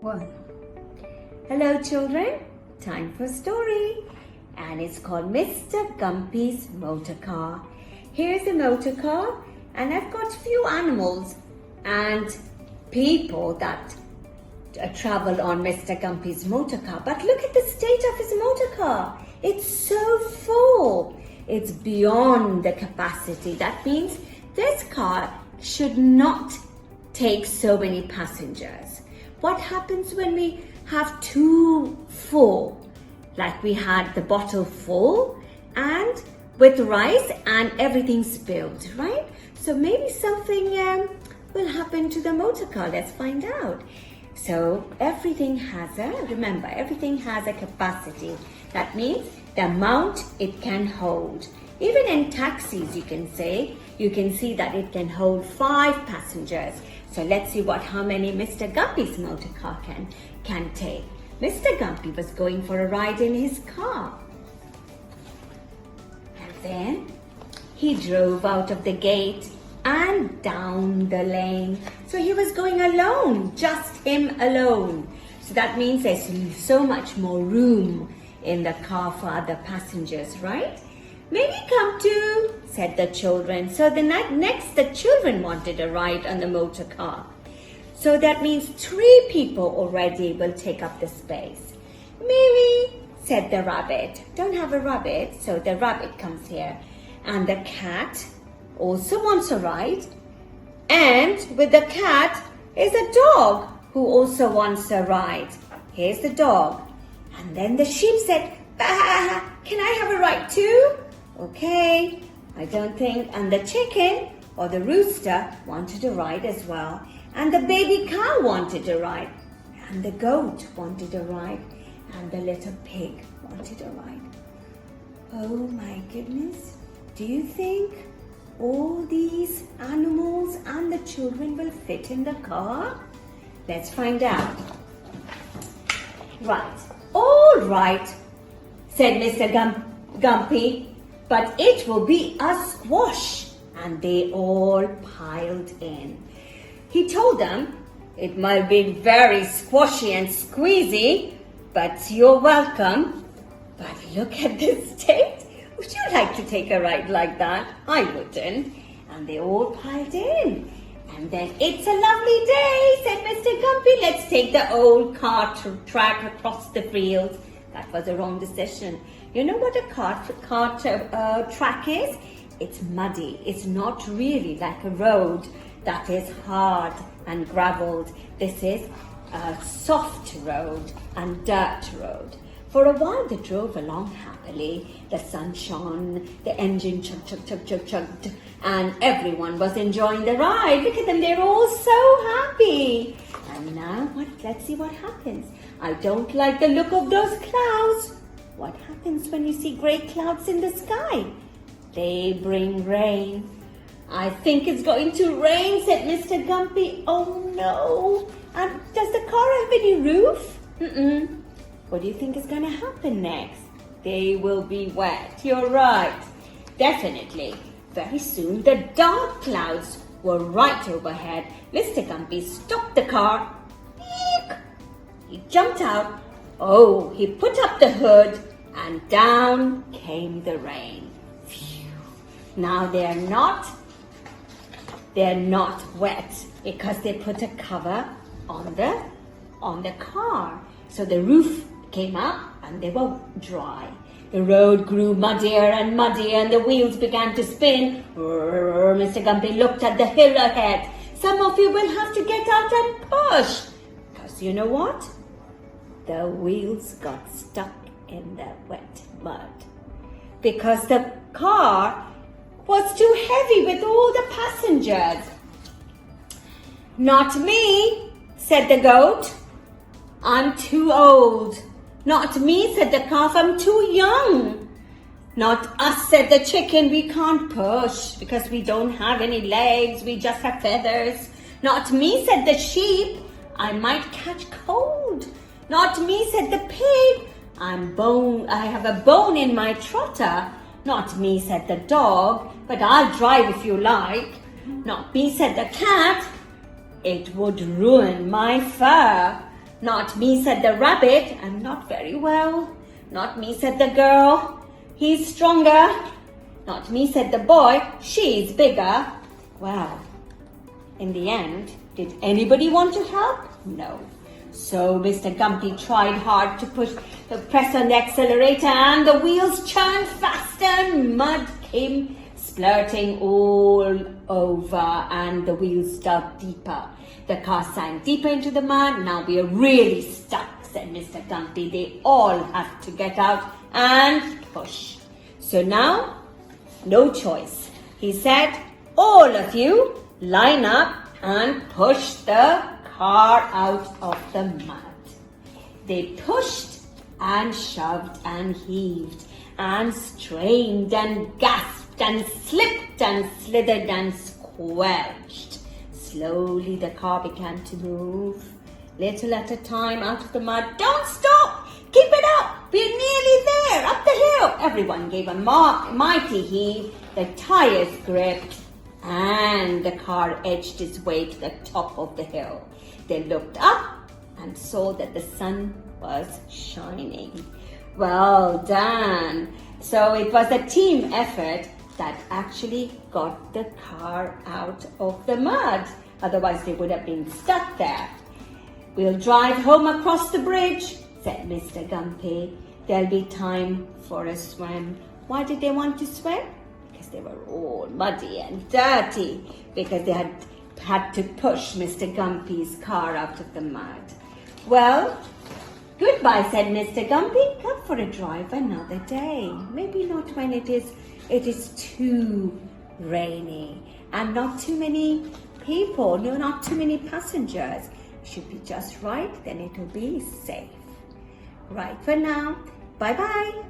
1. Hello children, time for story, and it's called Mr. Gumpy's motor car. Here's a motor car, and I've got a few animals and people that travel on Mr. Gumpy's motor car. But look at the state of his motor car. It's so full. It's beyond the capacity. That means this car should not take so many passengers. What happens when we have too full? Like we had the bottle full and with rice and everything spilled, right? So maybe something will happen to the motor car. Let's find out. So everything has everything has a capacity. That means the amount it can hold. Even in taxis, you can see that it can hold 5 passengers. So let's see how many Mr. Gumpy's motor car can take. Mr. Gumpy was going for a ride in his car. And then he drove out of the gate and down the lane. So he was going alone, just him alone. So that means there's so much more room in the car for other passengers, right? Maybe come too, said the children. So next the children wanted a ride on the motor car. So that means 3 people already will take up the space. Maybe, said the rabbit. Don't have a rabbit, so the rabbit comes here. And the cat also wants a ride. And with the cat is a dog who also wants a ride. Here's the dog. And then the sheep said, "Bah, can I have a ride too?" Okay, I don't think. And the chicken or the rooster wanted a ride as well. And the baby cow wanted a ride. And the goat wanted a ride. And the little pig wanted a ride. Oh my goodness. Do you think all these animals and the children will fit in the car? Let's find out. Right. All right, said Mr. Gumpy. But it will be a squash. And they all piled in. He told them it might be very squashy and squeezy, but you're welcome. But look at this state. Would you like to take a ride like that? I wouldn't. And they all piled in. And then, it's a lovely day, said Mr. Gumpy. Let's take the old cart track across the field. That was a wrong decision. You know what a cart track is? It's muddy. It's not really like a road that is hard and gravelled. This is a soft road and dirt road. For a while they drove along happily. The sun shone, the engine chugged, and everyone was enjoying the ride. Look at them, they're all so happy. And now, let's see what happens. I don't like the look of those clouds. What happens when you see grey clouds in the sky? They bring rain. I think it's going to rain, said Mr. Gumpy. Oh no. And does the car have any roof? What do you think is going to happen next? They will be wet. You're right. Definitely. Very soon the dark clouds were right overhead. Mr. Gumpy stopped the car. Eek! He jumped out. Oh, he put up the hood and down came the rain. Phew. Now they're not wet because they put a cover on the car. So the roof came up and they were dry. The road grew muddier and muddier and the wheels began to spin. Mr. Gumpy looked at the hill ahead. Some of you will have to get out and push. Because you know what? The wheels got stuck in the wet mud. Because the car was too heavy with all the passengers. Not me, said the goat. I'm too old. Not me, said the calf. I'm too young. Not us, said the chicken. We can't push because we don't have any legs. We just have feathers. Not me, said the sheep. I might catch cold. Not me, said the pig. I have a bone in my trotter. Not me, said the dog. But I'll drive if you like. Not me, said the cat. It would ruin my fur. Not me, said the rabbit. I'm not very well. Not me, said the girl. He's stronger. Not me, said the boy. She's bigger. Well, in the end, did anybody want to help? No. So Mr. Gumpy tried hard to press on the accelerator, and the wheels churned faster and mud came splurting all over, and the wheels dug deeper. The car sank deeper into the mud. Now we are really stuck, said Mr. Gumpy. They all have to get out and push. So now, no choice. He said, all of you line up and push the car out of the mud. They pushed and shoved and heaved and strained and gasped and slipped and slithered and squelched. Slowly the car began to move, little at a time, out of the mud. Don't stop! Keep it up! We're nearly there, up the hill! Everyone gave a mighty heave. The tires gripped, and the car edged its way to the top of the hill. They looked up and saw that the sun was shining. Well done! So it was a team effort that actually got the car out of the mud. Otherwise they would have been stuck there. We'll drive home across the bridge, said Mr. Gumpy. There'll be time for a swim. Why did they want to swim? Because they were all muddy and dirty, because they had to push Mr. Gumpy's car out of the mud. Well, goodbye, said Mr. Gumpy. Come for a drive another day. Maybe not when it is too rainy and not too many people, not too many passengers. It should be just right, then it will be safe. Right for now. Bye-bye.